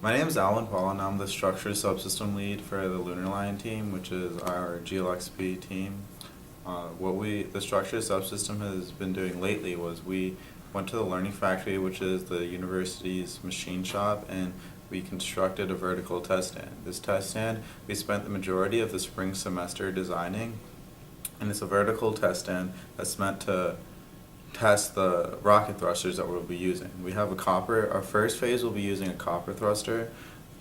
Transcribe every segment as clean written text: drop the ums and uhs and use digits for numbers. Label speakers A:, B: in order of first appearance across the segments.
A: My name is Alwin Paul, and I'm the Structures Subsystem Lead for the Lunar team, which is our GLXP team. The Structures Subsystem has been doing lately was we went to the Learning Factory, which is the university's machine shop, and we constructed a vertical test stand. This test stand we spent the majority of the spring semester designing, and it's a vertical test stand that's meant to test the rocket thrusters that we'll be using. We have our first phase will be using a copper thruster.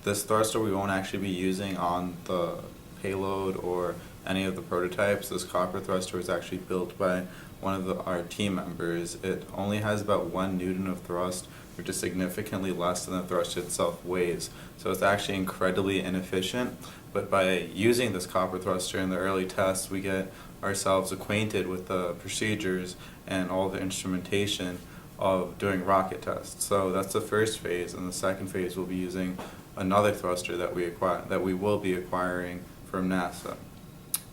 A: This thruster we won't actually be using on the payload or any of the prototypes. This copper thruster was actually built by one of our team members. It only has about 1 Newton of thrust, which is significantly less than the thruster itself weighs. So it's actually incredibly inefficient, but by using this copper thruster in the early tests, we get ourselves acquainted with the procedures and all the instrumentation of doing rocket tests. So that's the first phase, and the second phase will be using another thruster that we will be acquiring from NASA.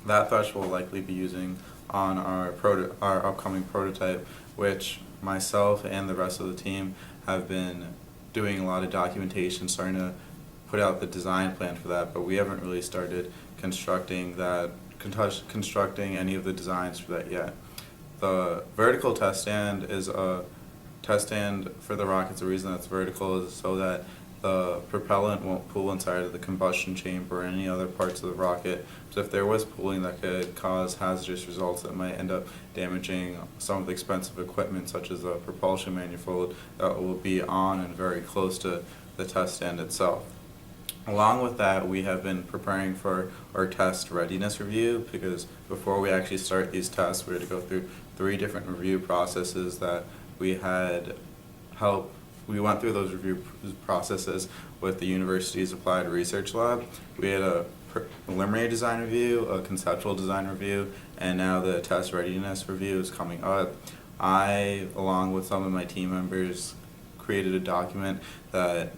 A: That thruster will likely be using on our upcoming prototype, which myself and the rest of the team have been doing a lot of documentation, starting to put out the design plan for that, but we haven't really started constructing any of the designs for that yet. The vertical test stand is a test stand for the rockets. The reason that's vertical is so that the propellant won't pool inside of the combustion chamber or any other parts of the rocket. So if there was pooling, that could cause hazardous results that might end up damaging some of the expensive equipment, such as the propulsion manifold that will be on and very close to the test stand itself. Along with that, we have been preparing for our test readiness review, because before we actually start these tests, we had to go through 3 different review processes that we went through those review processes with the university's applied research lab. We had a preliminary design review, a conceptual design review, and now the test readiness review is coming up. I, along with some of my team members, created a document that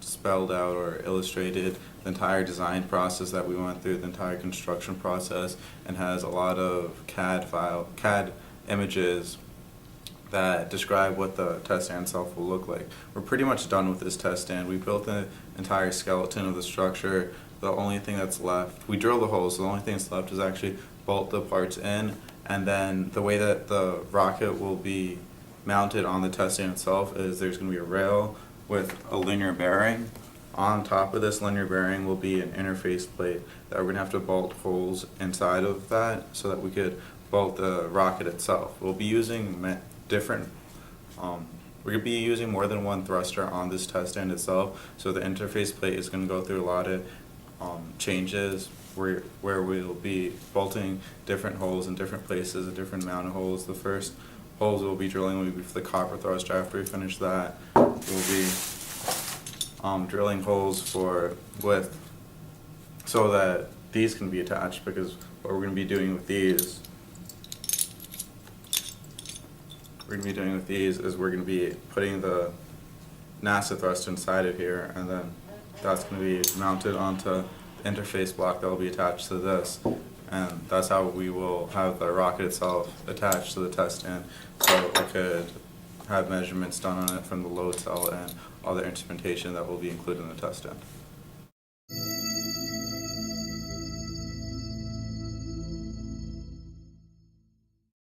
A: spelled out or illustrated the entire design process that we went through, the entire construction process, and has a lot of CAD images that describe what the test stand itself will look like. We're pretty much done with this test stand. We built the entire skeleton of the structure. The only thing that's left, we drilled the holes, so the only thing that's left is actually bolt the parts in, and then the way that the rocket will be mounted on the test stand itself is there's going to be a rail with a linear bearing. On top of this linear bearing will be an interface plate that we're going to have to bolt holes inside of that so that we could bolt the rocket itself. We'll be using we're going to be using more than one thruster on this test stand itself, so the interface plate is going to go through a lot of changes where we'll be bolting different holes in different places, a different amount of holes. The first holes we'll be drilling will be for the copper thruster. After we finish that, we'll be drilling holes for width so that these can be attached, because what we're going to be doing with these is we're going to be putting the NASA thruster inside of here, and then that's going to be mounted onto the interface block that will be attached to this, and that's how we will have the rocket itself attached to the test stand, so we could have measurements done on it from the load cell and all the instrumentation that will be included in the test stand.